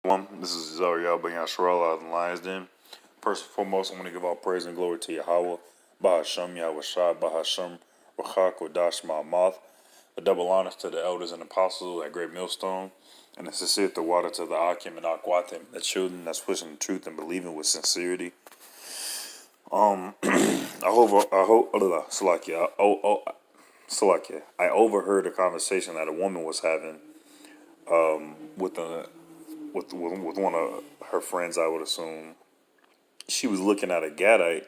This is Zariah Ben Yasharallah out in Lions Den. First and foremost, I want to give all praise and glory to Yahweh, Bahasham Yahweh Shai, Bahasham Rachak Wadash Ma'amath. A double honor to the elders and apostles at Great Millstone, and a sincere to water to the Akim and Akwatim, the children that's pushing the truth and believing with sincerity. I overheard a conversation that a woman was having with one of her friends. I would assume she was looking at a Gadite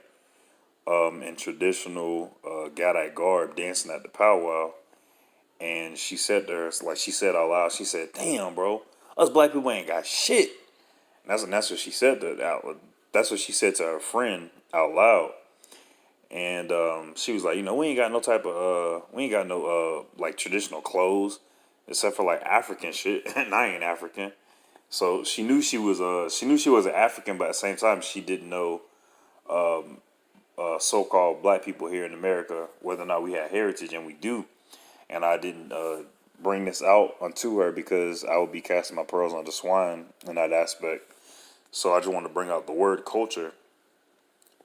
in traditional Gadite garb dancing at the powwow, and she said to her, like she said out loud, she said, "Damn, bro, us black people ain't got shit." And that's what she said that's what she said to her friend out loud. And she was like, we ain't got no type of we ain't got no like traditional clothes except for like African shit, and I ain't African. So she knew she was an African, but at the same time she didn't know so-called black people here in America whether or not we had heritage, and we do. And I didn't bring this out unto her because I would be casting my pearls on the swine in that aspect. So I just want to bring out the word culture.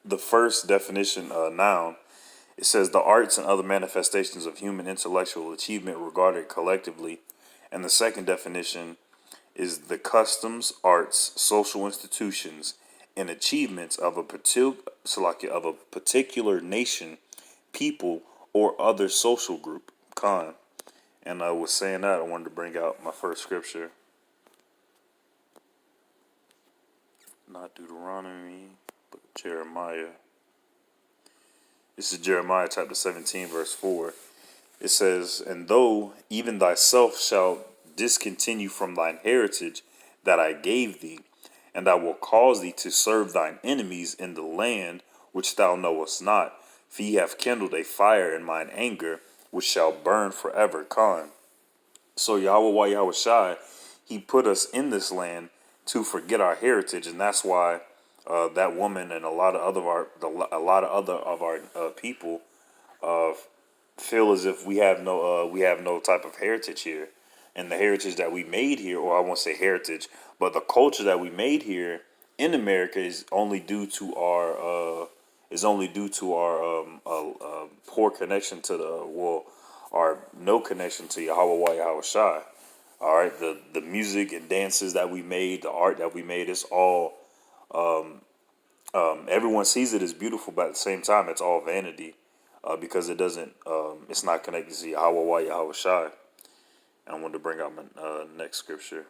The first definition, noun, it says the arts and other manifestations of human intellectual achievement regarded collectively. And the second definition is the customs, arts, social institutions, and achievements of a particular nation, people, or other social group. Khan. And I was saying that I wanted to bring out my first scripture. Not Deuteronomy, but Jeremiah. This is Jeremiah chapter 17, verse 4. It says, "And though even thyself shalt discontinue from thine heritage that I gave thee, and I will cause thee to serve thine enemies in the land which thou knowest not, for ye have kindled a fire in mine anger, which shall burn forever." Khan. So Yahweh Shai, he put us in this land to forget our heritage, and that's why that woman and a lot of other of our people uh, feel as if we have no type of heritage here, and the heritage that we made here, or I won't say heritage, but the culture that we made here in America is only due to our poor connection to our no connection to Yahweh Shai. All right, the music and dances that we made, the art that we made, it's all everyone sees it as beautiful, but at the same time, it's all vanity because it's not connected to Yahweh Shai. And I wanted to bring out my next scripture.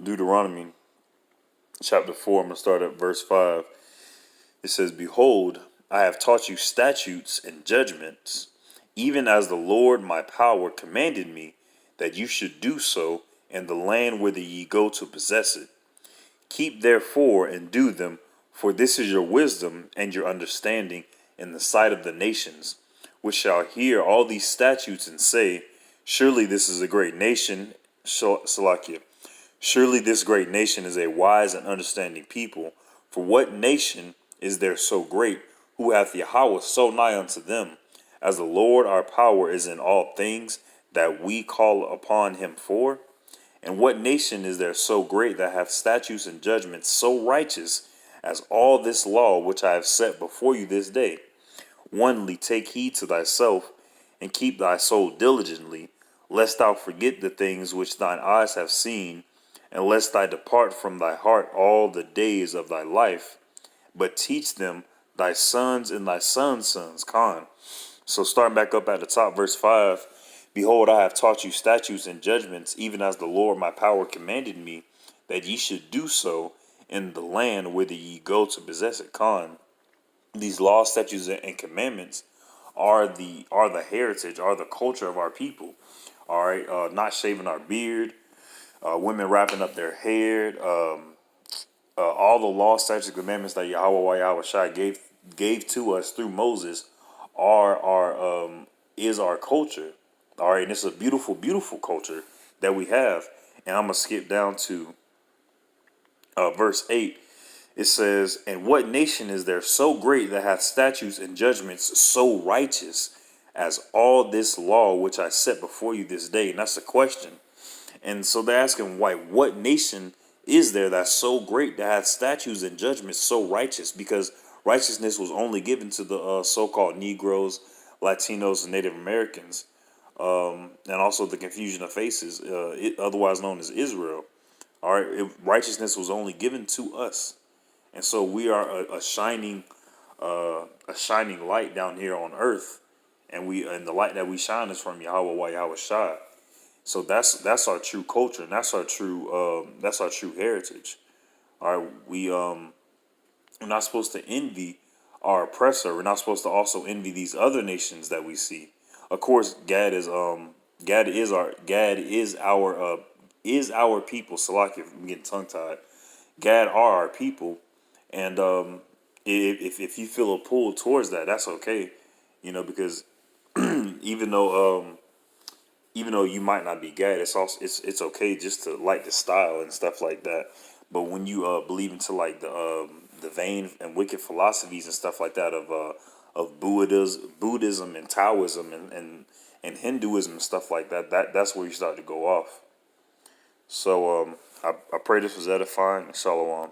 Deuteronomy chapter 4, I'm going to start at verse 5. It says, "Behold, I have taught you statutes and judgments, even as the Lord my power commanded me, that you should do so in the land whither ye go to possess it. Keep therefore and do them, for this is your wisdom and your understanding in the sight of the nations, which shall hear all these statutes and say, Surely this is a great nation, Salakia. Surely this great nation is a wise and understanding people. For what nation is there so great, who hath Yahweh so nigh unto them, as the Lord our power is in all things that we call upon him for? And what nation is there so great that hath statutes and judgments so righteous as all this law which I have set before you this day? Onely take heed to thyself, and keep thy soul diligently, lest thou forget the things which thine eyes have seen, and lest thy depart from thy heart all the days of thy life, but teach them thy sons and thy sons' sons." Khan. So starting back up at the top, verse 5, "Behold, I have taught you statutes and judgments, even as the Lord my power commanded me, that ye should do so in the land whither ye go to possess it." Khan. These laws, statutes, and commandments are the heritage, are the culture of our people. All right, not shaving our beard, women wrapping up their hair, all the law, statutes, and commandments that Yahweh Shai gave to us through Moses is our culture. All right, and it's a beautiful, beautiful culture that we have. And I'm gonna skip down to verse 8. It says, "And what nation is there so great that hath statutes and judgments so righteous as all this law which I set before you this day? And that's the question. And so they're asking, why, what nation is there that's so great that has statutes and judgments so righteous? Because righteousness was only given to the so-called Negroes, Latinos, and Native Americans, and also the confusion of faces, otherwise known as Israel. All right, righteousness was only given to us, and so we are a shining light down here on earth, and the light that we shine is from Yahweh Yahweh Shai. So that's our true culture, and that's our true heritage. All right, we're not supposed to envy our oppressor. We're not supposed to also envy these other nations that we see. Of course, Gad is our people. Salaki, I'm getting tongue tied. Gad are our people, and if you feel a pull towards that, that's okay. Because even though you might not be Gad, it's okay just to like the style and stuff like that. But when you believe into like the vain and wicked philosophies and stuff like that of Buddhism and Taoism and Hinduism and stuff like that, that's where you start to go off. So I pray this was edifying. Shalom.